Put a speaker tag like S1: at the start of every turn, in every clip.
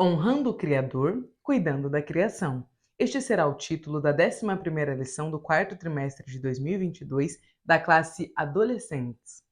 S1: Honrando o Criador, cuidando da criação. Este será o título da 11ª lição do quarto trimestre de 2022 da classe Adolescentes.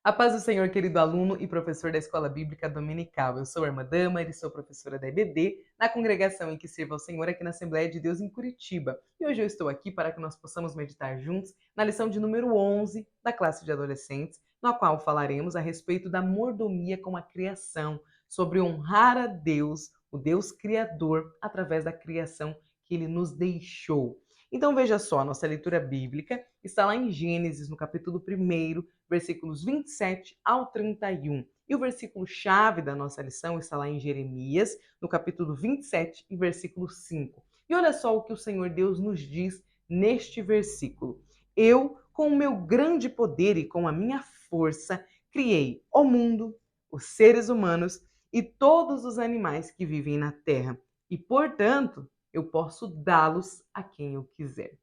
S1: A paz do Senhor, querido aluno e professor da Escola Bíblica Dominical. Eu sou a irmã Dama e sou professora da EBD, na congregação em que sirvo ao Senhor aqui na Assembleia de Deus em Curitiba. E hoje eu estou aqui para que nós possamos meditar juntos na lição de número 11 da classe de adolescentes, na qual falaremos a respeito da mordomia com a criação, sobre honrar a Deus, o Deus Criador, através da criação que Ele nos deixou. Então veja só, a nossa leitura bíblica está lá em Gênesis, no capítulo 1, versículos 27 ao 31. E o versículo-chave da nossa lição está lá em Jeremias, no capítulo 27 e versículo 5. E olha só o que o Senhor Deus nos diz neste versículo. Eu, com o meu grande poder e com a minha força, criei o mundo, os seres humanos e todos os animais que vivem na terra. E, portanto, eu posso dá-los a quem eu quiser.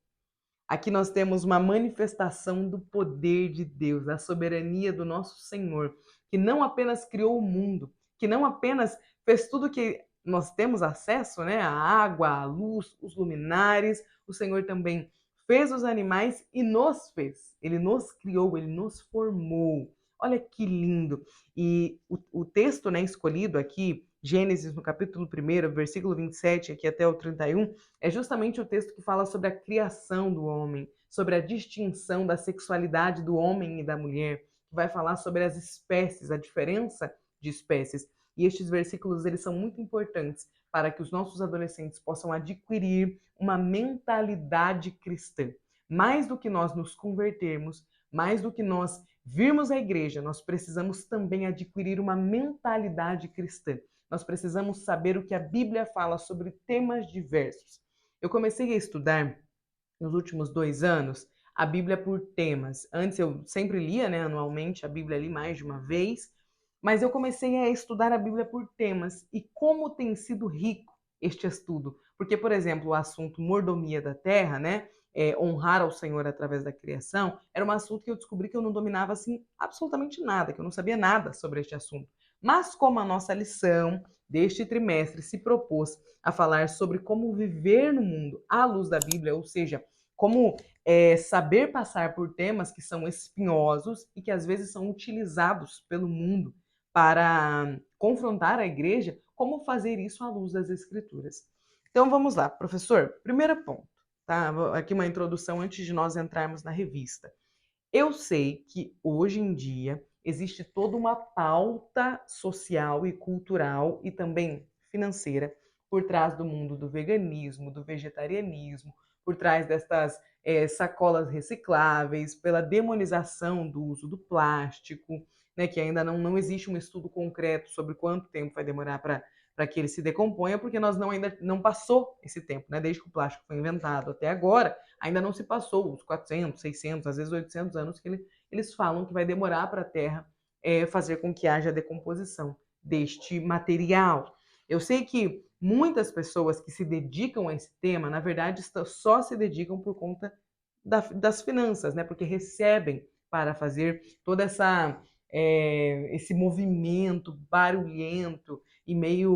S1: Aqui nós temos uma manifestação do poder de Deus, da soberania do nosso Senhor, que não apenas criou o mundo, que não apenas fez tudo que nós temos acesso, né? A água, a luz, os luminares. O Senhor também fez os animais e nos fez. Ele nos criou, ele nos formou. Olha que lindo. E o texto, né, escolhido aqui, Gênesis, no capítulo 1, versículo 27, aqui até o 31, é justamente o texto que fala sobre a criação do homem, sobre a distinção da sexualidade do homem e da mulher, que vai falar sobre as espécies, a diferença de espécies. E estes versículos, eles são muito importantes para que os nossos adolescentes possam adquirir uma mentalidade cristã. Mais do que nós nos convertermos, mais do que nós virmos à igreja, nós precisamos também adquirir uma mentalidade cristã. Nós precisamos saber o que a Bíblia fala sobre temas diversos. Eu comecei a estudar nos últimos 2 anos a Bíblia por temas. Antes eu sempre lia, né, anualmente, a Bíblia ali mais de uma vez, mas eu comecei a estudar a Bíblia por temas. E como tem sido rico este estudo. Porque, por exemplo, o assunto mordomia da terra, né, honrar ao Senhor através da criação, era um assunto que eu descobri que eu não dominava assim absolutamente nada, que eu não sabia nada sobre este assunto. Mas como a nossa lição deste trimestre se propôs a falar sobre como viver no mundo à luz da Bíblia, ou seja, como saber passar por temas que são espinhosos e que às vezes são utilizados pelo mundo para confrontar a igreja, como fazer isso à luz das Escrituras. Então vamos lá, professor. Primeiro ponto, tá? Aqui uma introdução antes de nós entrarmos na revista. Eu sei que hoje em dia existe toda uma pauta social e cultural e também financeira por trás do mundo do veganismo, do vegetarianismo, por trás destas sacolas recicláveis, pela demonização do uso do plástico, né, que ainda não existe um estudo concreto sobre quanto tempo vai demorar para que ele se decomponha, porque nós ainda não passou esse tempo, né, desde que o plástico foi inventado até agora, ainda não se passou os 400, 600, às vezes 800 anos que eles falam que vai demorar para a Terra fazer com que haja decomposição deste material. Eu sei que muitas pessoas que se dedicam a esse tema, na verdade, só se dedicam por conta das finanças, né? Porque recebem para fazer toda esse movimento barulhento e meio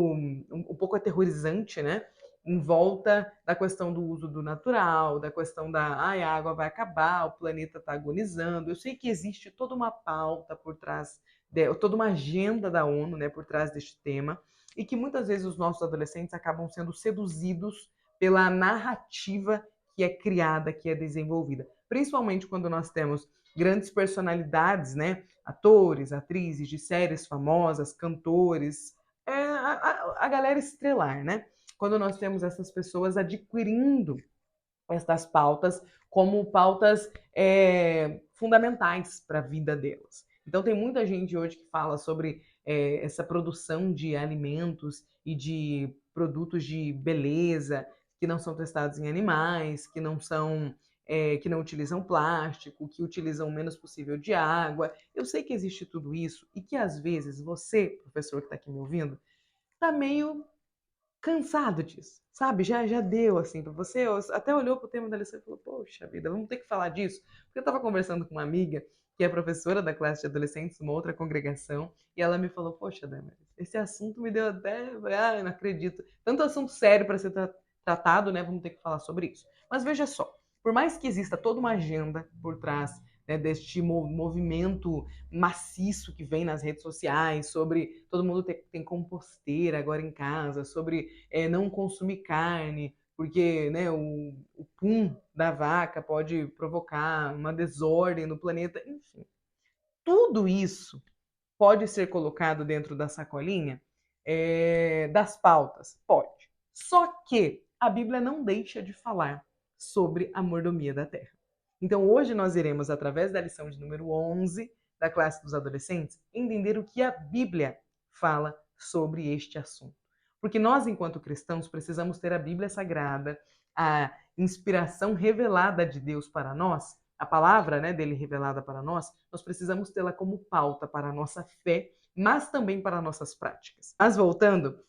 S1: um pouco aterrorizante, né? Em volta da questão do uso do natural, da questão a água vai acabar, o planeta está agonizando. Eu sei que existe toda uma pauta por trás, toda uma agenda da ONU, né, por trás deste tema, e que muitas vezes os nossos adolescentes acabam sendo seduzidos pela narrativa que é criada, que é desenvolvida. Principalmente quando nós temos grandes personalidades, né, atores, atrizes de séries famosas, cantores, a galera estrelar, né? Quando nós temos essas pessoas adquirindo estas pautas como pautas fundamentais para a vida delas. Então tem muita gente hoje que fala sobre essa produção de alimentos e de produtos de beleza que não são testados em animais, que não são que não utilizam plástico, que utilizam o menos possível de água. Eu sei que existe tudo isso e que às vezes você, professor que está aqui me ouvindo, está meio cansado disso, sabe? Já deu, assim, para você. Até olhou para o tema da lição e falou: poxa vida, vamos ter que falar disso. Porque eu estava conversando com uma amiga que é professora da classe de adolescentes, uma outra congregação, e ela me falou: poxa, Damaris, esse assunto me deu até. Ah, eu não acredito. Tanto assunto sério para ser tratado, né? Vamos ter que falar sobre isso. Mas veja só, por mais que exista toda uma agenda por trás, né, deste movimento maciço que vem nas redes sociais, sobre todo mundo tem composteira agora em casa, sobre não consumir carne, porque né, o pum da vaca pode provocar uma desordem no planeta, enfim. Tudo isso pode ser colocado dentro da sacolinha das pautas? Pode. Só que a Bíblia não deixa de falar sobre a mordomia da terra. Então, hoje nós iremos, através da lição de número 11 da classe dos adolescentes, entender o que a Bíblia fala sobre este assunto. Porque nós, enquanto cristãos, precisamos ter a Bíblia Sagrada, a inspiração revelada de Deus para nós, a palavra dele revelada para nós precisamos tê-la como pauta para a nossa fé, mas também para nossas práticas. Mas voltando,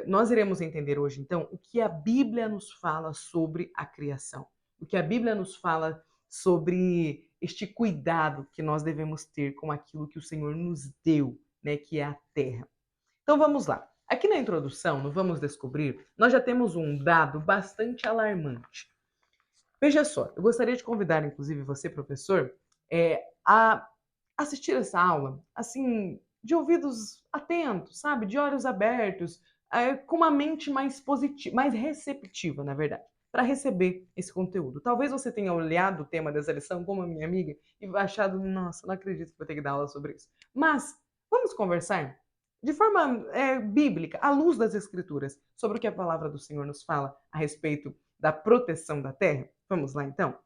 S1: nós iremos entender hoje, então, o que a Bíblia nos fala sobre a criação. O que a Bíblia nos fala sobre este cuidado que nós devemos ter com aquilo que o Senhor nos deu, né, que é a terra. Então vamos lá. Aqui na introdução, no Vamos Descobrir, nós já temos um dado bastante alarmante. Veja só, eu gostaria de convidar, inclusive, você, professor, a assistir essa aula, assim, de ouvidos atentos, sabe? De olhos abertos, com uma mente mais positiva, mais receptiva, na verdade, para receber esse conteúdo. Talvez você tenha olhado o tema dessa lição, como a minha amiga, e achado, nossa, não acredito que vou ter que dar aula sobre isso. Mas, vamos conversar de forma bíblica, à luz das Escrituras, sobre o que a palavra do Senhor nos fala a respeito da proteção da terra? Vamos lá, então?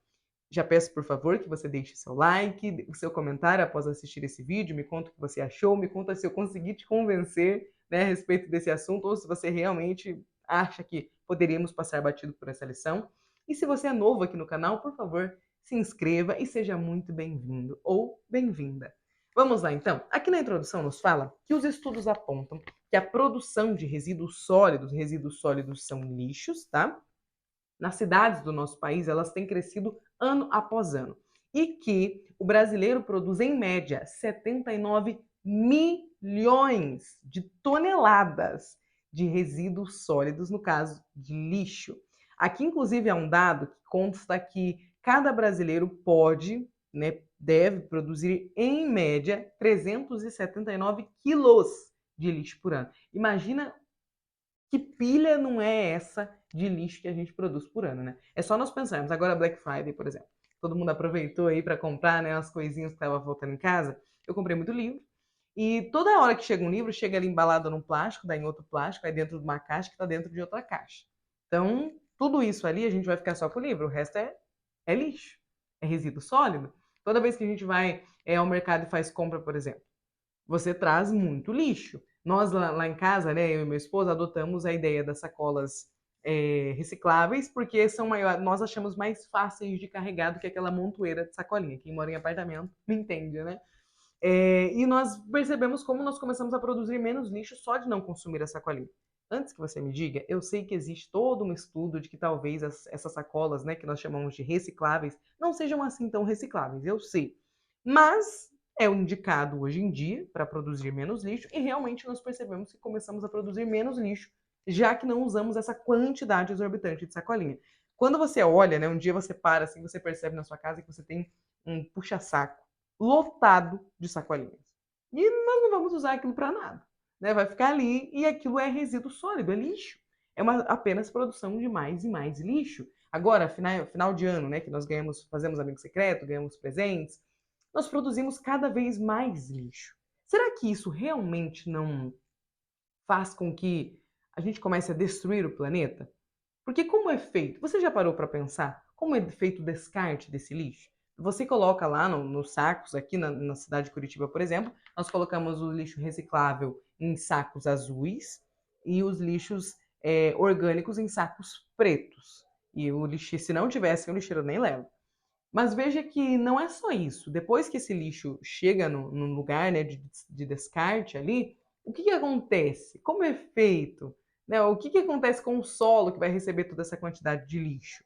S1: Já peço, por favor, que você deixe seu like, o seu comentário após assistir esse vídeo, me conta o que você achou, me conta se eu consegui te convencer, né, a respeito desse assunto, ou se você realmente acha que poderíamos passar batido por essa lição. E se você é novo aqui no canal, por favor, se inscreva e seja muito bem-vindo ou bem-vinda. Vamos lá, então. Aqui na introdução nos fala que os estudos apontam que a produção de resíduos sólidos são lixos, tá? Nas cidades do nosso país, elas têm crescido ano após ano. E que o brasileiro produz, em média, 79 milhões de toneladas de resíduos sólidos, no caso de lixo. Aqui, inclusive, há um dado que consta que cada brasileiro pode, né, deve produzir, em média, 379 quilos de lixo por ano. Imagina que pilha não é essa de lixo que a gente produz por ano, né? É só nós pensarmos. Agora, Black Friday, por exemplo. Todo mundo aproveitou aí para comprar, né, as coisinhas que estavam faltando em casa. Eu comprei muito livro. E toda hora que chega um livro, chega ali embalado num plástico, daí em outro plástico, aí dentro de uma caixa que está dentro de outra caixa. Então, tudo isso ali a gente vai ficar só com o livro. O resto é lixo. É resíduo sólido. Toda vez que a gente vai ao mercado e faz compra, por exemplo, você traz muito lixo. Nós lá em casa, né, eu e meu esposo, adotamos a ideia das sacolas recicláveis, porque são nós achamos mais fáceis de carregar do que aquela montoeira de sacolinha. Quem mora em apartamento me entende, né? E nós percebemos como nós começamos a produzir menos lixo só de não consumir a sacolinha. Antes que você me diga, eu sei que existe todo um estudo de que talvez essas sacolas, né, que nós chamamos de recicláveis, não sejam assim tão recicláveis, eu sei. Mas é o indicado hoje em dia para produzir menos lixo e realmente nós percebemos que começamos a produzir menos lixo, já que não usamos essa quantidade exorbitante de sacolinha. Quando você olha, né, um dia você para assim, você percebe na sua casa que você tem um puxa-saco lotado de sacolinhas. E nós não vamos usar aquilo para nada, né? Vai ficar ali e aquilo é resíduo sólido, é lixo. É apenas produção de mais e mais lixo. Agora, final de ano, né, que nós fazemos amigo secreto, ganhamos presentes, nós produzimos cada vez mais lixo. Será que isso realmente não faz com que a gente comece a destruir o planeta? Porque como é feito? Você já parou para pensar como é feito o descarte desse lixo? Você coloca lá nos sacos, aqui na cidade de Curitiba, por exemplo, nós colocamos o lixo reciclável em sacos azuis e os lixos orgânicos em sacos pretos. E o lixo, se não tivesse, o lixeiro nem leva. Mas veja que não é só isso. Depois que esse lixo chega no lugar, né, de descarte ali, o que acontece? Como é feito? né? O que acontece com o solo que vai receber toda essa quantidade de lixo?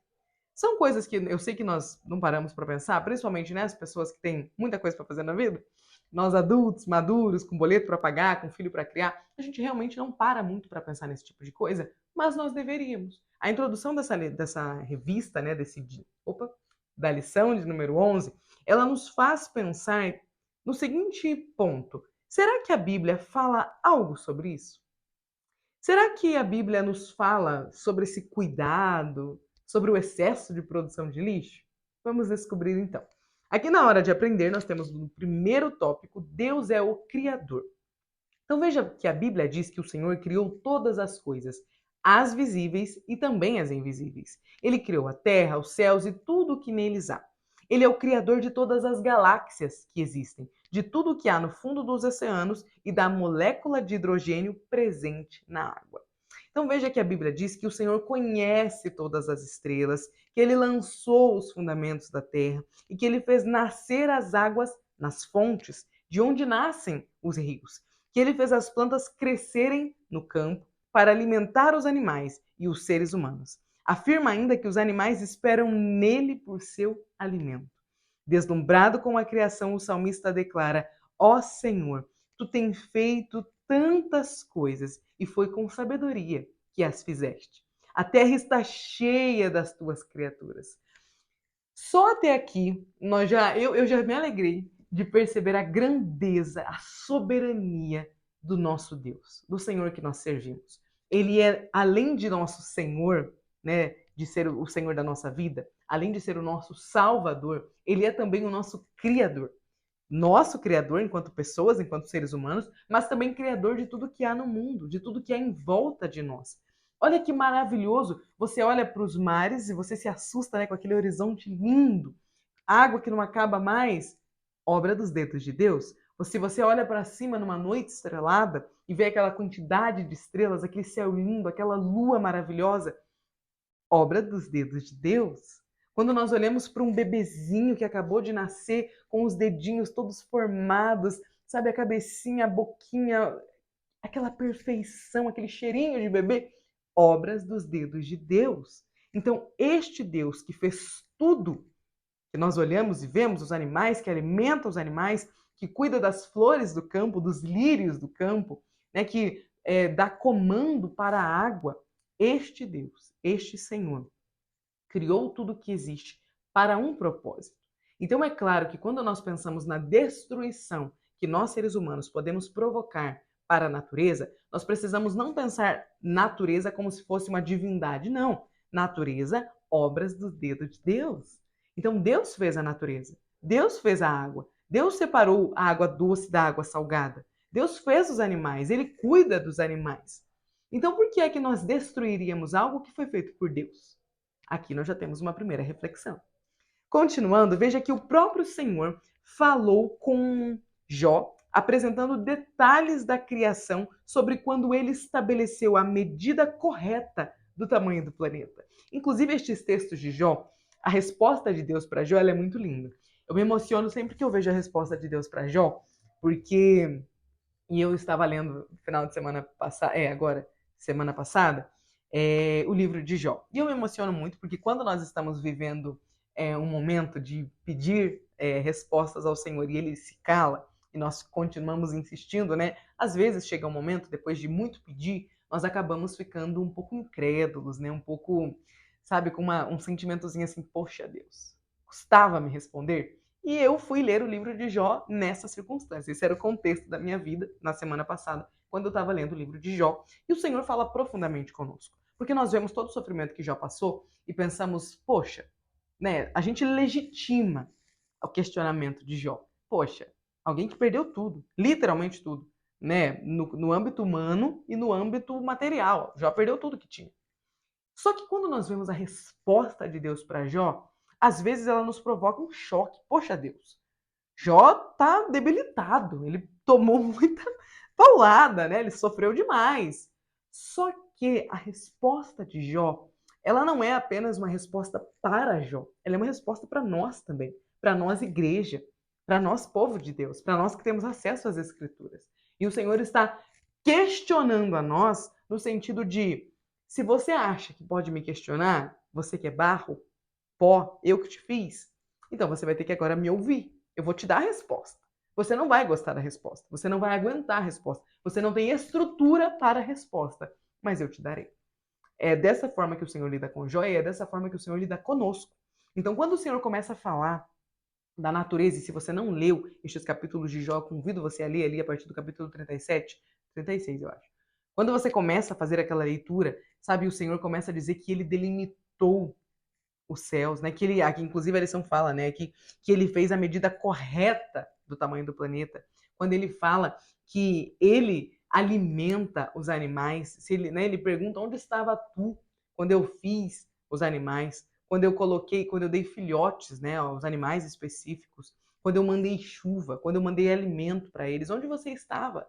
S1: São coisas que eu sei que nós não paramos para pensar, principalmente, né, as pessoas que têm muita coisa para fazer na vida. Nós adultos, maduros, com boleto para pagar, com filho para criar, a gente realmente não para muito para pensar nesse tipo de coisa, mas nós deveríamos. A introdução dessa revista, né, da lição de número 11, ela nos faz pensar no seguinte ponto: será que a Bíblia fala algo sobre isso? Será que a Bíblia nos fala sobre esse cuidado, sobre o excesso de produção de lixo? Vamos descobrir então. Aqui na hora de aprender, nós temos no primeiro tópico: Deus é o Criador. Então veja que a Bíblia diz que o Senhor criou todas as coisas, as visíveis e também as invisíveis. Ele criou a terra, os céus e tudo o que neles há. Ele é o criador de todas as galáxias que existem, de tudo o que há no fundo dos oceanos e da molécula de hidrogênio presente na água. Então veja que a Bíblia diz que o Senhor conhece todas as estrelas, que ele lançou os fundamentos da terra e que ele fez nascer as águas nas fontes, de onde nascem os rios, que ele fez as plantas crescerem no campo para alimentar os animais e os seres humanos. Afirma ainda que os animais esperam nele por seu alimento. Deslumbrado com a criação, o salmista declara: Ó Senhor, tu tens feito tantas coisas e foi com sabedoria que as fizeste. A terra está cheia das tuas criaturas. Só até aqui eu já me alegrei de perceber a grandeza, a soberania do nosso Deus, do Senhor que nós servimos. Ele é, além de nosso Senhor, né, de ser o Senhor da nossa vida, além de ser o nosso Salvador, ele é também o nosso Criador. Nosso Criador enquanto pessoas, enquanto seres humanos, mas também Criador de tudo que há no mundo, de tudo que há em volta de nós. Olha que maravilhoso! Você olha para os mares e você se assusta, né, com aquele horizonte lindo, água que não acaba mais, obra dos dedos de Deus. Ou se você olha para cima numa noite estrelada e vê aquela quantidade de estrelas, aquele céu lindo, aquela lua maravilhosa, obra dos dedos de Deus. Quando nós olhamos para um bebezinho que acabou de nascer, com os dedinhos todos formados, sabe, a cabecinha, a boquinha, aquela perfeição, aquele cheirinho de bebê, obras dos dedos de Deus. Então, este Deus que fez tudo, que nós olhamos e vemos, os animais, que alimenta os animais, que cuida das flores do campo, dos lírios do campo, né, que dá comando para a água, este Deus, este Senhor, criou tudo que existe para um propósito. Então é claro que quando nós pensamos na destruição que nós seres humanos podemos provocar para a natureza, nós precisamos não pensar natureza como se fosse uma divindade, não. Natureza, obras do dedo de Deus. Então Deus fez a natureza, Deus fez a água, Deus separou a água doce da água salgada, Deus fez os animais, Ele cuida dos animais. Então por que é que nós destruiríamos algo que foi feito por Deus? Aqui nós já temos uma primeira reflexão. Continuando, veja que o próprio Senhor falou com Jó, apresentando detalhes da criação sobre quando ele estabeleceu a medida correta do tamanho do planeta. Inclusive, estes textos de Jó, a resposta de Deus para Jó, ela é muito linda. Eu me emociono sempre que eu vejo a resposta de Deus para Jó, porque e eu estava lendo no final de semana passada, semana passada, o livro de Jó. E eu me emociono muito porque quando nós estamos vivendo um momento de pedir respostas ao Senhor e Ele se cala e nós continuamos insistindo, né? Às vezes chega um momento, depois de muito pedir, nós acabamos ficando um pouco incrédulos, né? Um pouco, sabe, com um sentimentozinho assim, poxa Deus, custava me responder? E eu fui ler o livro de Jó nessa circunstância. Esse era o contexto da minha vida na semana passada, quando eu estava lendo o livro de Jó. E o Senhor fala profundamente conosco. Porque nós vemos todo o sofrimento que Jó passou e pensamos, poxa, né, a gente legitima o questionamento de Jó. Poxa, alguém que perdeu tudo, literalmente tudo, né, no âmbito humano e no âmbito material. Jó perdeu tudo que tinha. Só que quando nós vemos a resposta de Deus para Jó, às vezes ela nos provoca um choque. Poxa, Deus, Jó tá debilitado, ele tomou muita paulada, né? Ele sofreu demais. Só que a resposta de Jó, ela não é apenas uma resposta para Jó, ela é uma resposta para nós também, para nós igreja, para nós povo de Deus, para nós que temos acesso às escrituras. E o Senhor está questionando a nós no sentido de, se você acha que pode me questionar, você que é barro, pó, eu que te fiz, então você vai ter que agora me ouvir. Eu vou te dar a resposta. Você não vai gostar da resposta, você não vai aguentar a resposta, você não tem estrutura para a resposta, mas eu te darei. É dessa forma que o Senhor lida com Jó e é dessa forma que o Senhor lida conosco. Então, quando o Senhor começa a falar da natureza, e se você não leu estes capítulos de Jó, convido você a ler ali a partir do capítulo 37, 36, eu acho. Quando você começa a fazer aquela leitura, sabe, o Senhor começa a dizer que ele delimitou os céus, né? Que ele, aqui, inclusive a lição fala, né, que ele fez a medida correta do tamanho do planeta. Quando ele fala que ele alimenta os animais, se ele, né, ele pergunta onde estava tu quando eu fiz os animais, quando eu coloquei, quando eu dei filhotes, né, aos animais específicos, quando eu mandei chuva, quando eu mandei alimento para eles, onde você estava?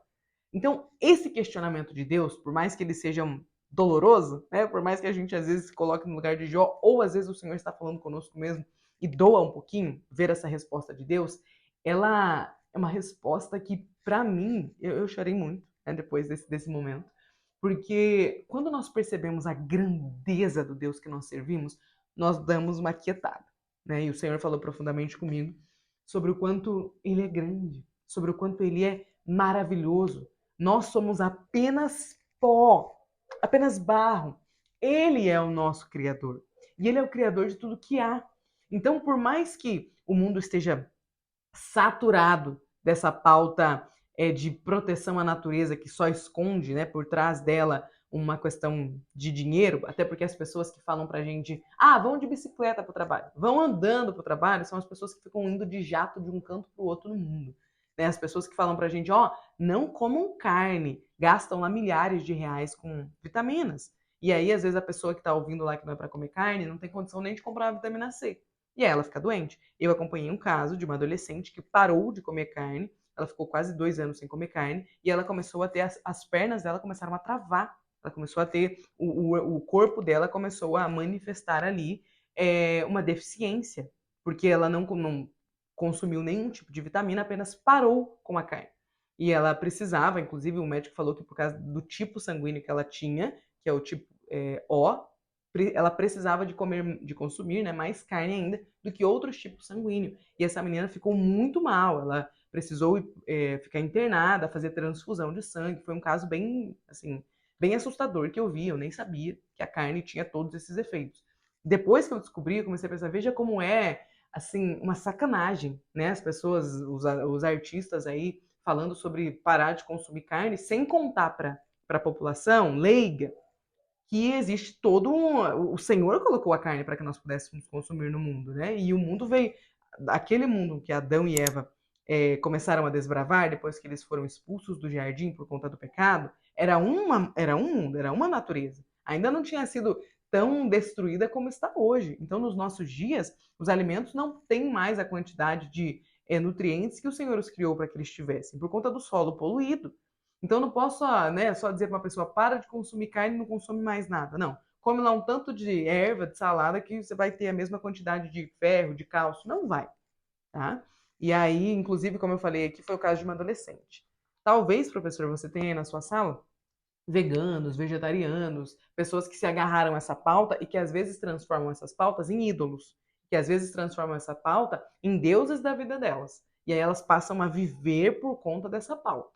S1: Então, esse questionamento de Deus, por mais que ele seja doloroso, né? Por mais que a gente às vezes se coloque no lugar de Jó, ou às vezes o Senhor está falando conosco mesmo e doa um pouquinho ver essa resposta de Deus, ela é uma resposta que, para mim, eu chorei muito, né, depois desse momento, porque quando nós percebemos a grandeza do Deus que nós servimos, nós damos uma quietada, né? E o Senhor falou profundamente comigo sobre o quanto Ele é grande, sobre o quanto Ele é maravilhoso. Nós somos apenas pó, apenas barro. Ele é o nosso Criador. E Ele é o Criador de tudo que há. Então, por mais que o mundo esteja saturado dessa pauta de proteção à natureza que só esconde, né, por trás dela uma questão de dinheiro, até porque as pessoas que falam pra gente, vão de bicicleta pro trabalho, vão andando pro trabalho, são as pessoas que ficam indo de jato de um canto pro outro no mundo. Né? As pessoas que falam pra gente, não comam carne, gastam lá milhares de reais com vitaminas. E aí, às vezes, a pessoa que tá ouvindo lá que não é pra comer carne não tem condição nem de comprar uma vitamina C. E aí ela fica doente. Eu acompanhei um caso de uma adolescente que parou de comer carne, ela ficou quase 2 anos sem comer carne, e ela começou a ter, as pernas dela começaram a travar, ela começou a ter, o corpo dela começou a manifestar ali uma deficiência, porque ela não consumiu nenhum tipo de vitamina, apenas parou com a carne. E ela precisava, inclusive o médico falou que por causa do tipo sanguíneo que ela tinha, que é o tipo O, ela precisava de comer, de consumir, né, mais carne ainda do que outros tipos sanguíneos. E essa menina ficou muito mal, ela precisou ficar internada, fazer transfusão de sangue. Foi um caso bem, assim, bem assustador que eu vi, eu nem sabia que a carne tinha todos esses efeitos. Depois que eu descobri, eu comecei a pensar, veja como é, assim, uma sacanagem, né, as pessoas, os artistas aí, falando sobre parar de consumir carne, sem contar para a população leiga, que existe todo o Senhor colocou a carne para que nós pudéssemos consumir no mundo, né? E o mundo veio, aquele mundo que Adão e Eva começaram a desbravar depois que eles foram expulsos do jardim por conta do pecado, era um mundo, era uma natureza. Ainda não tinha sido tão destruída como está hoje. Então, nos nossos dias, os alimentos não têm mais a quantidade de nutrientes que o Senhor os criou para que eles tivessem, por conta do solo poluído. Então não posso só dizer para uma pessoa, para de consumir carne e não consome mais nada. Não. Come lá um tanto de erva, de salada, que você vai ter a mesma quantidade de ferro, de cálcio. Não vai. Tá? E aí, inclusive, como eu falei aqui, foi o caso de uma adolescente. Talvez, professor, você tenha aí na sua sala veganos, vegetarianos, pessoas que se agarraram a essa pauta e que às vezes transformam essas pautas em ídolos, que às vezes transformam essa pauta em deuses da vida delas. E aí elas passam a viver por conta dessa pauta.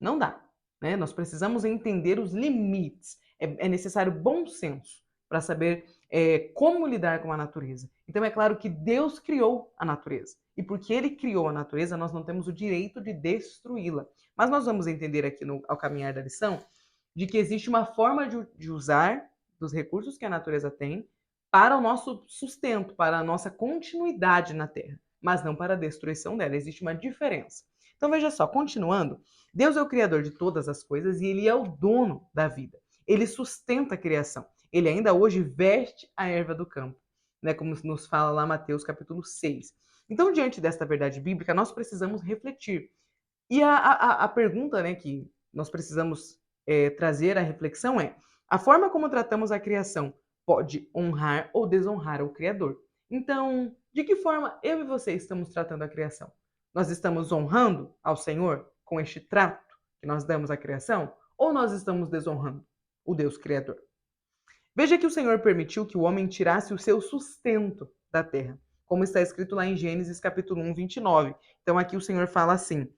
S1: Não dá. Né? Nós precisamos entender os limites. É necessário bom senso para saber como lidar com a natureza. Então, é claro que Deus criou a natureza. E porque Ele criou a natureza, nós não temos o direito de destruí-la. Mas nós vamos entender aqui, ao caminhar da lição, de que existe uma forma de usar dos recursos que a natureza tem para o nosso sustento, para a nossa continuidade na Terra, mas não para a destruição dela. Existe uma diferença. Então, veja só, continuando, Deus é o criador de todas as coisas e Ele é o dono da vida. Ele sustenta a criação. Ele ainda hoje veste a erva do campo, né, como nos fala lá Mateus capítulo 6. Então, diante desta verdade bíblica, nós precisamos refletir. E a pergunta, né, que nós precisamos trazer à reflexão é: a forma como tratamos a criação pode honrar ou desonrar o Criador? Então, de que forma eu e você estamos tratando a criação? Nós estamos honrando ao Senhor com este trato? que nós damos à criação, ou nós estamos desonrando o Deus Criador? Veja que o Senhor permitiu que o homem tirasse o seu sustento da terra, como está escrito lá em Gênesis capítulo 1, 29. Então aqui o Senhor fala assim: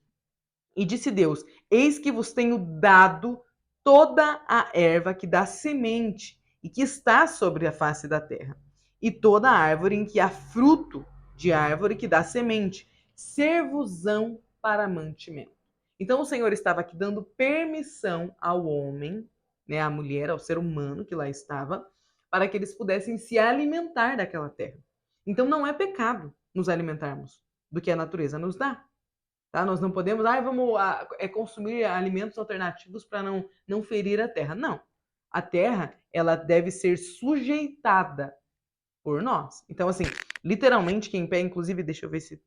S1: E disse Deus: Eis que vos tenho dado toda a erva que dá semente e que está sobre a face da terra, e toda a árvore em que há fruto de árvore que dá semente, ser-vos-ão para mantimento. Então o Senhor estava aqui dando permissão ao homem, né, à mulher, ao ser humano que lá estava, para que eles pudessem se alimentar daquela terra. Então não é pecado nos alimentarmos do que a natureza nos dá. Tá? Nós não podemos, vamos consumir alimentos alternativos para não ferir a terra. Não. A terra, ela deve ser sujeitada por nós. Então, assim, literalmente, quem pega, inclusive, deixa eu ver se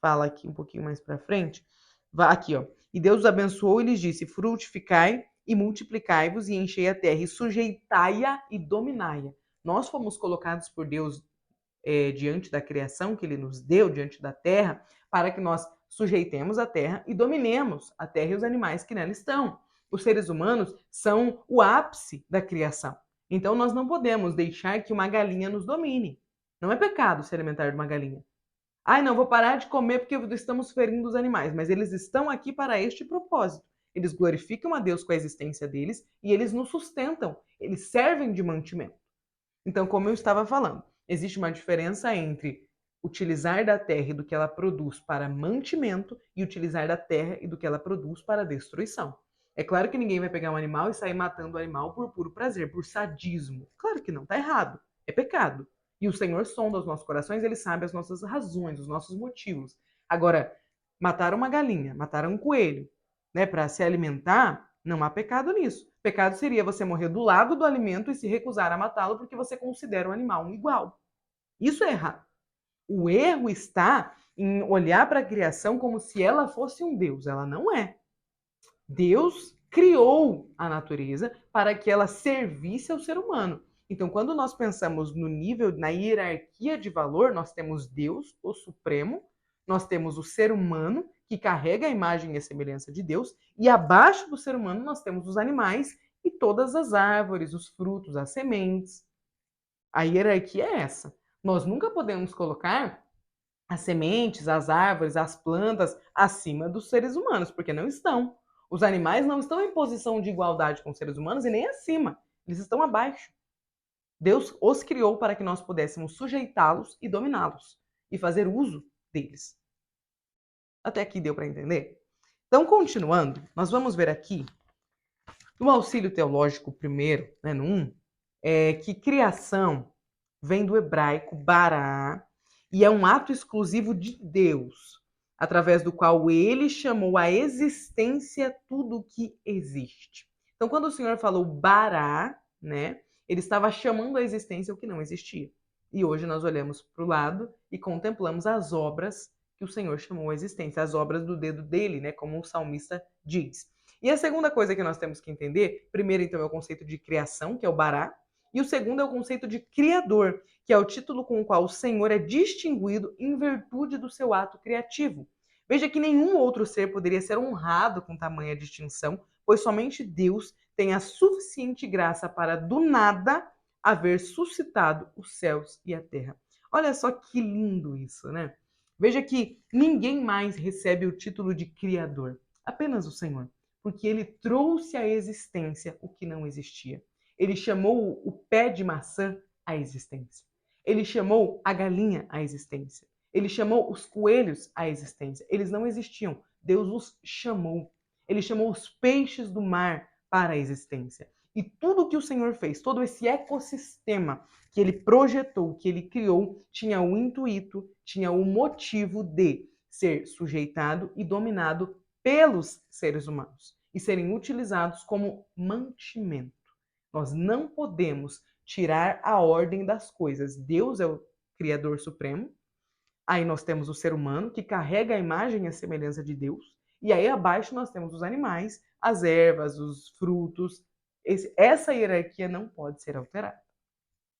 S1: fala aqui um pouquinho mais para frente. Aqui, ó. E Deus os abençoou e lhes disse: frutificai e multiplicai-vos e enchei a terra e sujeitai-a e dominai-a. Nós fomos colocados por Deus diante da criação que ele nos deu, diante da terra, para que nós sujeitemos a terra e dominemos a terra e os animais que nela estão. Os seres humanos são o ápice da criação. Então nós não podemos deixar que uma galinha nos domine. Não é pecado se alimentar de uma galinha. Não, vou parar de comer porque estamos ferindo os animais, mas eles estão aqui para este propósito. Eles glorificam a Deus com a existência deles e eles nos sustentam, eles servem de mantimento. Então, como eu estava falando, existe uma diferença entre utilizar da terra e do que ela produz para mantimento e utilizar da terra e do que ela produz para destruição. É claro que ninguém vai pegar um animal e sair matando o animal por puro prazer, por sadismo. Claro que não, está errado, é pecado. E o Senhor sonda os nossos corações, ele sabe as nossas razões, os nossos motivos. Agora, matar uma galinha, matar um coelho, né, para se alimentar, não há pecado nisso. Pecado seria você morrer do lado do alimento e se recusar a matá-lo porque você considera o animal um igual. Isso é errado. O erro está em olhar para a criação como se ela fosse um Deus. Ela não é. Deus criou a natureza para que ela servisse ao ser humano. Então, quando nós pensamos no nível, na hierarquia de valor, nós temos Deus, o Supremo, nós temos o ser humano, que carrega a imagem e a semelhança de Deus, e abaixo do ser humano nós temos os animais e todas as árvores, os frutos, as sementes. A hierarquia é essa. Nós nunca podemos colocar as sementes, as árvores, as plantas acima dos seres humanos, porque não estão. Os animais não estão em posição de igualdade com os seres humanos e nem acima. Eles estão abaixo. Deus os criou para que nós pudéssemos sujeitá-los e dominá-los e fazer uso deles. Até aqui deu para entender? Então, continuando, nós vamos ver aqui, no auxílio teológico primeiro, né, no 1, que criação vem do hebraico bará e é um ato exclusivo de Deus, através do qual ele chamou à existência tudo o que existe. Então, quando o Senhor falou bará, né, ele estava chamando à existência o que não existia. E hoje nós olhamos para o lado e contemplamos as obras que o Senhor chamou à existência, as obras do dedo dele, né, como o salmista diz. E a segunda coisa que nós temos que entender, primeiro então é o conceito de criação, que é o bará, e o segundo é o conceito de criador, que é o título com o qual o Senhor é distinguido em virtude do seu ato criativo. Veja que nenhum outro ser poderia ser honrado com tamanha distinção, pois somente Deus tem a suficiente graça para, do nada, haver suscitado os céus e a terra. Olha só que lindo isso, né? Veja que ninguém mais recebe o título de criador, apenas o Senhor, porque ele trouxe à existência o que não existia. Ele chamou o pé de maçã à existência. Ele chamou a galinha à existência. Ele chamou os coelhos à existência. Eles não existiam. Deus os chamou. Ele chamou os peixes do mar para a existência. E tudo que o Senhor fez, todo esse ecossistema que ele projetou, que ele criou, tinha o intuito, tinha o motivo de ser sujeitado e dominado pelos seres humanos e serem utilizados como mantimento. Nós não podemos tirar a ordem das coisas. Deus é o Criador Supremo. Aí nós temos o ser humano, que carrega a imagem e a semelhança de Deus. E aí abaixo nós temos os animais, as ervas, os frutos. Essa hierarquia não pode ser alterada.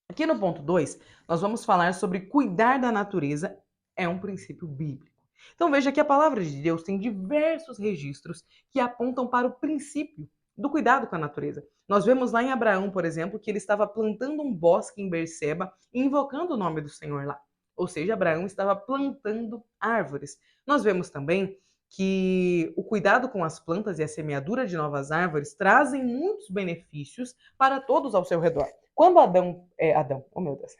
S1: Aqui no ponto 2, nós vamos falar sobre cuidar da natureza é um princípio bíblico. Então veja que a palavra de Deus tem diversos registros que apontam para o princípio do cuidado com a natureza. Nós vemos lá em Abraão, por exemplo, que ele estava plantando um bosque em Berseba e invocando o nome do Senhor lá. Ou seja, Abraão estava plantando árvores. Nós vemos também que o cuidado com as plantas e a semeadura de novas árvores trazem muitos benefícios para todos ao seu redor. Quando Adão, oh meu Deus,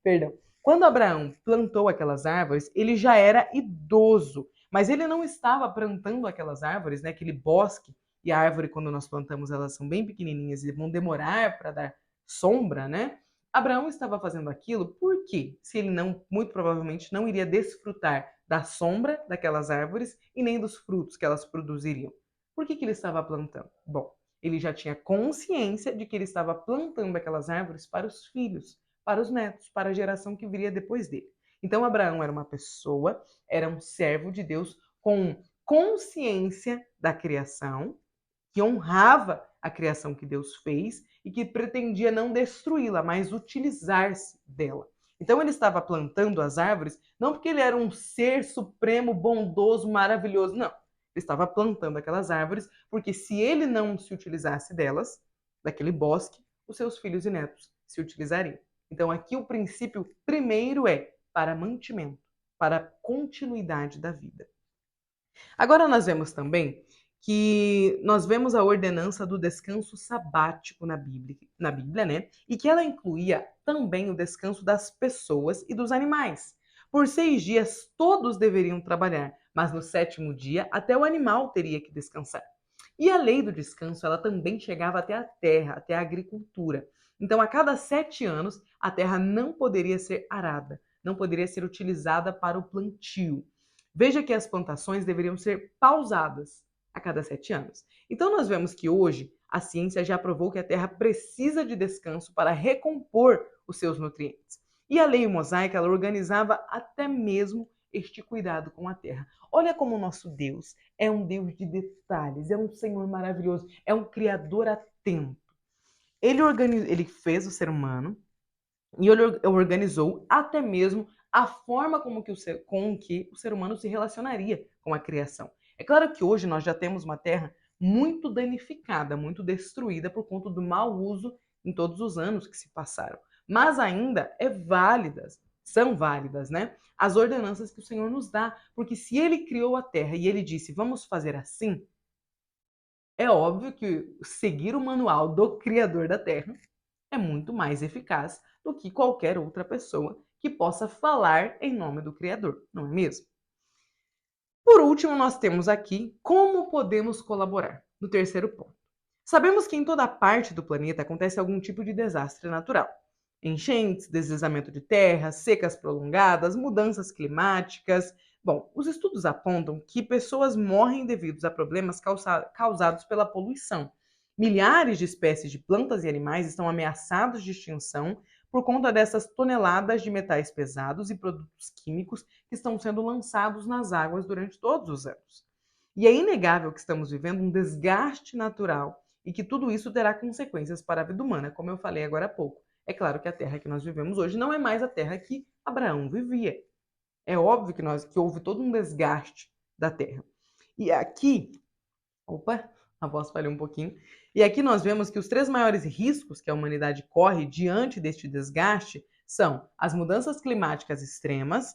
S1: perdão. Quando Abraão plantou aquelas árvores, ele já era idoso, mas ele não estava plantando aquelas árvores, né, aquele bosque, e a árvore, quando nós plantamos, elas são bem pequenininhas e vão demorar para dar sombra, né? Abraão estava fazendo aquilo porque, se ele não, muito provavelmente, não iria desfrutar da sombra daquelas árvores e nem dos frutos que elas produziriam. Por que ele estava plantando? Bom, ele já tinha consciência de que ele estava plantando aquelas árvores para os filhos, para os netos, para a geração que viria depois dele. Então, Abraão era uma pessoa, era um servo de Deus com consciência da criação, que honrava a criação que Deus fez e que pretendia não destruí-la, mas utilizar-se dela. Então ele estava plantando as árvores não porque ele era um ser supremo, bondoso, maravilhoso, não. Ele estava plantando aquelas árvores porque se ele não se utilizasse delas, daquele bosque, os seus filhos e netos se utilizariam. Então aqui o princípio primeiro é para mantimento, para continuidade da vida. Agora nós vemos também que nós vemos a ordenança do descanso sabático na Bíblia, né? E que ela incluía também o descanso das pessoas e dos animais. Por 6 dias todos deveriam trabalhar, mas no sétimo dia até o animal teria que descansar. E a lei do descanso, ela também chegava até a terra, até a agricultura. Então, a cada 7 anos, a terra não poderia ser arada, não poderia ser utilizada para o plantio. Veja que as plantações deveriam ser pausadas a cada 7 anos. Então, nós vemos que hoje a ciência já provou que a terra precisa de descanso para recompor os seus nutrientes. E a lei mosaica, ela organizava até mesmo este cuidado com a terra. Olha como o nosso Deus é um Deus de detalhes, é um Senhor maravilhoso, é um Criador atento. Ele fez o ser humano e ele organizou até mesmo a forma com que o ser humano se relacionaria com a criação. É claro que hoje nós já temos uma terra muito danificada, muito destruída por conta do mau uso em todos os anos que se passaram. Mas ainda são válidas, né? As ordenanças que o Senhor nos dá, porque se ele criou a terra e ele disse, vamos fazer assim, é óbvio que seguir o manual do Criador da Terra é muito mais eficaz do que qualquer outra pessoa que possa falar em nome do Criador, não é mesmo? Por último, nós temos aqui como podemos colaborar, no terceiro ponto. Sabemos que em toda parte do planeta acontece algum tipo de desastre natural. Enchentes, deslizamento de terra, secas prolongadas, mudanças climáticas. Bom, os estudos apontam que pessoas morrem devido a problemas causados pela poluição. Milhares de espécies de plantas e animais estão ameaçados de extinção por conta dessas toneladas de metais pesados e produtos químicos que estão sendo lançados nas águas durante todos os anos. E é inegável que estamos vivendo um desgaste natural e que tudo isso terá consequências para a vida humana, como eu falei agora há pouco. É claro que a terra que nós vivemos hoje não é mais a terra que Abraão vivia. É óbvio que houve todo um desgaste da terra. E aqui, opa, a voz falhou um pouquinho. E aqui nós vemos que os 3 maiores riscos que a humanidade corre diante deste desgaste são as mudanças climáticas extremas,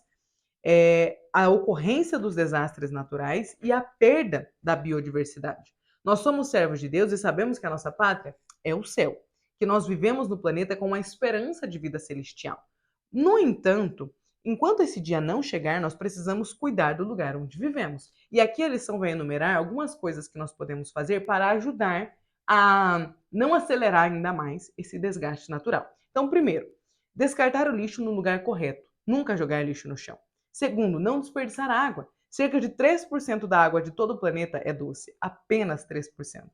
S1: a ocorrência dos desastres naturais e a perda da biodiversidade. Nós somos servos de Deus e sabemos que a nossa pátria é o céu, que nós vivemos no planeta com uma esperança de vida celestial. No entanto, enquanto esse dia não chegar, nós precisamos cuidar do lugar onde vivemos. E aqui a lição vai enumerar algumas coisas que nós podemos fazer para ajudar a não acelerar ainda mais esse desgaste natural. Então, primeiro, descartar o lixo no lugar correto. Nunca jogar lixo no chão. Segundo, não desperdiçar água. Cerca de 3% da água de todo o planeta é doce, apenas 3%.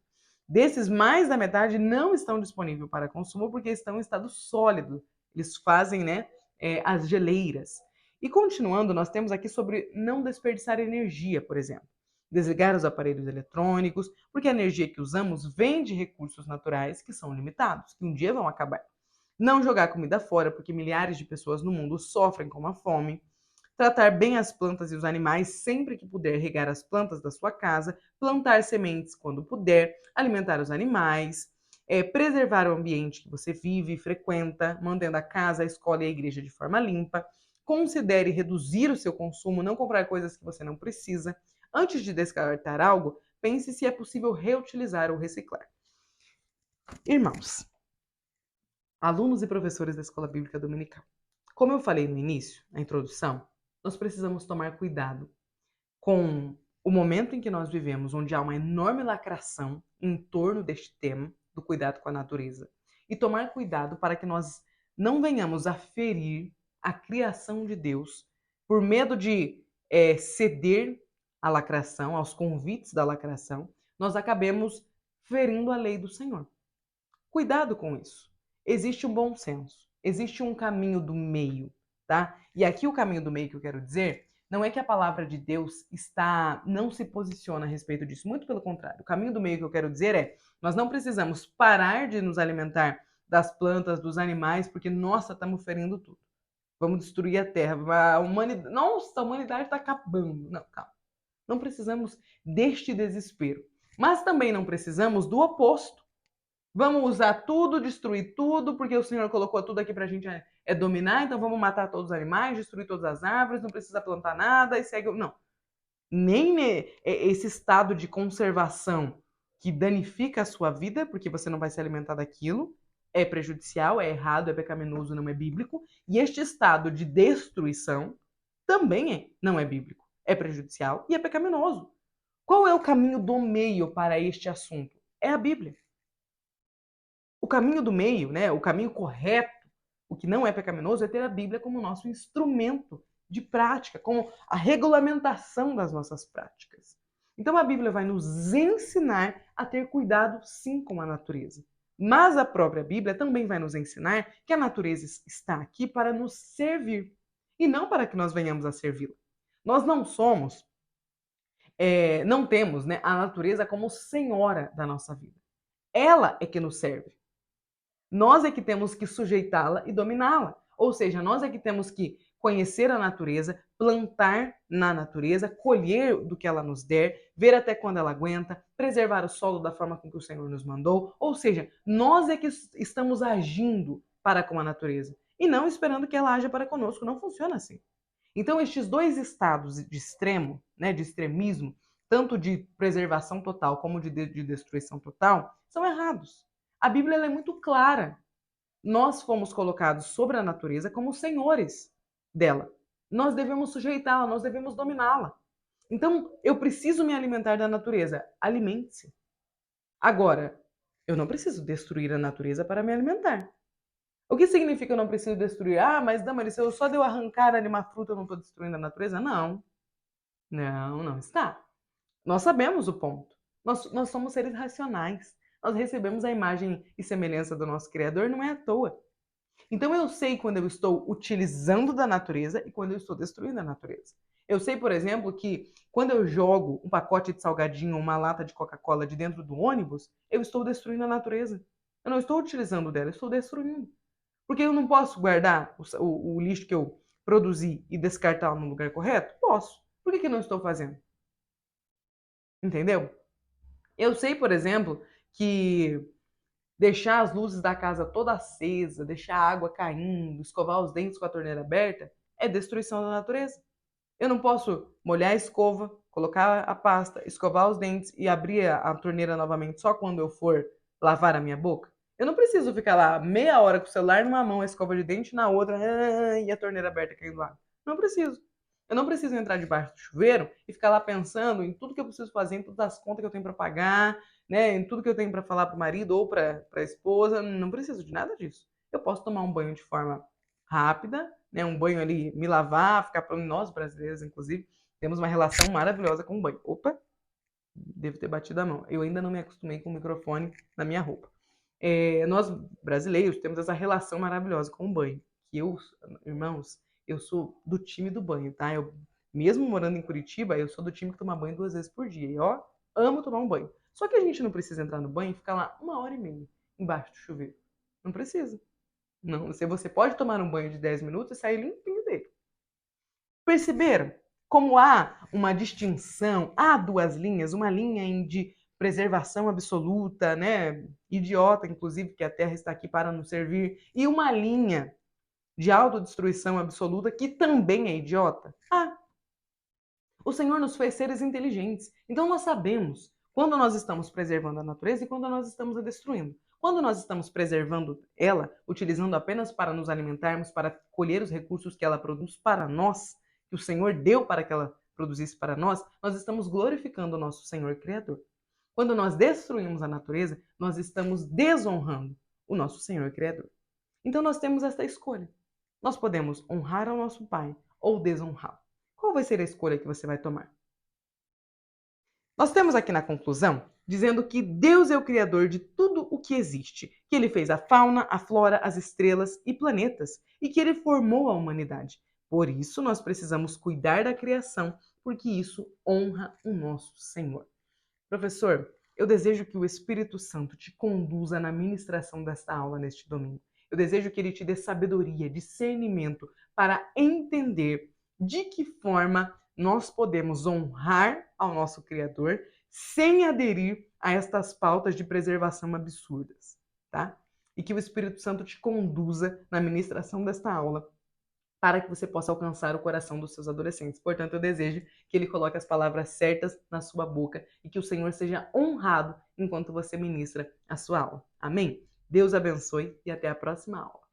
S1: Desses, mais da metade não estão disponíveis para consumo porque estão em estado sólido. Eles fazem, né, as geleiras. E continuando, nós temos aqui sobre não desperdiçar energia, por exemplo. Desligar os aparelhos eletrônicos, porque a energia que usamos vem de recursos naturais que são limitados, que um dia vão acabar. Não jogar comida fora, porque milhares de pessoas no mundo sofrem com a fome. tratar bem as plantas e os animais sempre que puder, regar as plantas da sua casa, plantar sementes quando puder, alimentar os animais, preservar o ambiente que você vive e frequenta, mantendo a casa, a escola e a igreja de forma limpa. Considere reduzir o seu consumo, não comprar coisas que você não precisa. Antes de descartar algo, pense se é possível reutilizar ou reciclar. Irmãos, alunos e professores da Escola Bíblica Dominical. Como eu falei no início, na introdução, nós precisamos tomar cuidado com o momento em que nós vivemos, onde há uma enorme lacração em torno deste tema do cuidado com a natureza. E tomar cuidado para que nós não venhamos a ferir a criação de Deus por medo de ceder à lacração, aos convites da lacração, nós acabemos ferindo a lei do Senhor. Cuidado com isso. Existe um bom senso, existe um caminho do meio, tá? E aqui o caminho do meio que eu quero dizer não é que a palavra de Deus não se posiciona a respeito disso, muito pelo contrário. O caminho do meio que eu quero dizer é, nós não precisamos parar de nos alimentar das plantas, dos animais, porque, nossa, estamos ferindo tudo. Vamos destruir a terra. A humanidade, nossa, a humanidade está acabando. Não, calma. Não precisamos deste desespero. Mas também não precisamos do oposto. Vamos usar tudo, destruir tudo, porque o Senhor colocou tudo aqui pra gente dominar, então vamos matar todos os animais, destruir todas as árvores, não precisa plantar nada e segue. Não. Nem esse estado de conservação que danifica a sua vida, porque você não vai se alimentar daquilo, é prejudicial, é errado, é pecaminoso, não é bíblico. E este estado de destruição também não é bíblico, é prejudicial e é pecaminoso. Qual é o caminho do meio para este assunto? É a Bíblia. O caminho do meio, né, o caminho correto, o que não é pecaminoso, é ter a Bíblia como nosso instrumento de prática, como a regulamentação das nossas práticas. Então a Bíblia vai nos ensinar a ter cuidado sim com a natureza. Mas a própria Bíblia também vai nos ensinar que a natureza está aqui para nos servir e não para que nós venhamos a servi-la. Nós não somos, não temos, né, a natureza como senhora da nossa vida. Ela é que nos serve. Nós é que temos que sujeitá-la e dominá-la. Ou seja, nós é que temos que conhecer a natureza, plantar na natureza, colher do que ela nos der, ver até quando ela aguenta, preservar o solo da forma com que o Senhor nos mandou. Ou seja, nós é que estamos agindo para com a natureza e não esperando que ela haja para conosco. Não funciona assim. Então, estes dois estados de extremo, né, de extremismo, tanto de preservação total como de destruição total, são errados. A Bíblia é muito clara. Nós fomos colocados sobre a natureza como senhores dela. Nós devemos sujeitá-la, nós devemos dominá-la. Então, eu preciso me alimentar da natureza. Alimente-se. Agora, eu não preciso destruir a natureza para me alimentar. O que significa eu não preciso destruir? Ah, mas Damaris, só de eu arrancar ali uma fruta eu não estou destruindo a natureza? Não. Não está. Nós sabemos o ponto. Nós somos seres racionais. Nós recebemos a imagem e semelhança do nosso Criador, não é à toa. Então eu sei quando eu estou utilizando da natureza e quando eu estou destruindo a natureza. Eu sei, por exemplo, que quando eu jogo um pacote de salgadinho ou uma lata de Coca-Cola de dentro do ônibus, eu estou destruindo a natureza. Eu não estou utilizando dela, eu estou destruindo. Porque eu não posso guardar o lixo que eu produzi e descartá-lo no lugar correto? Posso. Por que não estou fazendo? Entendeu? Eu sei, por exemplo, que deixar as luzes da casa toda acesa, deixar a água caindo, escovar os dentes com a torneira aberta, é destruição da natureza. Eu não posso molhar a escova, colocar a pasta, escovar os dentes e abrir a torneira novamente só quando eu for lavar a minha boca. Eu não preciso ficar lá meia hora com o celular numa mão, a escova de dente na outra e a torneira aberta caindo água. Não preciso. Eu não preciso entrar debaixo do chuveiro e ficar lá pensando em tudo que eu preciso fazer, em todas as contas que eu tenho para pagar, né, em tudo que eu tenho para falar para o marido ou para a esposa. Não preciso de nada disso. Eu posso tomar um banho de forma rápida, né, um banho ali, me lavar, ficar pronto. Nós brasileiros, inclusive, temos uma relação maravilhosa com o banho. Opa, devo ter batido a mão. Eu ainda não me acostumei com o microfone na minha roupa. Nós brasileiros temos essa relação maravilhosa com o banho. Que eu, irmãos, eu sou do time do banho, tá? Eu, mesmo morando em Curitiba, eu sou do time que toma banho 2 vezes por dia. E ó, amo tomar um banho. Só que a gente não precisa entrar no banho e ficar lá 1h30 embaixo do chuveiro. Não precisa. Não, você pode tomar um banho de 10 minutos e sair limpinho dele. Perceberam como há uma distinção, há duas linhas, uma linha de preservação absoluta, né, idiota, inclusive, que a Terra está aqui para nos servir, e uma linha de autodestruição absoluta que também é idiota? Ah, o Senhor nos fez seres inteligentes. Então nós sabemos quando nós estamos preservando a natureza e quando nós estamos a destruindo. Quando nós estamos preservando ela, utilizando apenas para nos alimentarmos, para colher os recursos que ela produz para nós, que o Senhor deu para que ela produzisse para nós, nós estamos glorificando o nosso Senhor Criador. Quando nós destruímos a natureza, nós estamos desonrando o nosso Senhor Criador. Então nós temos esta escolha. Nós podemos honrar ao nosso Pai ou desonrá-lo. Qual vai ser a escolha que você vai tomar? Nós temos aqui na conclusão dizendo que Deus é o criador de tudo o que existe, que ele fez a fauna, a flora, as estrelas e planetas e que ele formou a humanidade. Por isso nós precisamos cuidar da criação, porque isso honra o nosso Senhor. Professor, eu desejo que o Espírito Santo te conduza na ministração desta aula neste domingo. Eu desejo que ele te dê sabedoria, discernimento para entender de que forma nós podemos honrar ao nosso Criador sem aderir a estas pautas de preservação absurdas, tá? E que o Espírito Santo te conduza na ministração desta aula para que você possa alcançar o coração dos seus adolescentes. Portanto, eu desejo que ele coloque as palavras certas na sua boca e que o Senhor seja honrado enquanto você ministra a sua aula. Amém? Deus abençoe e até a próxima aula.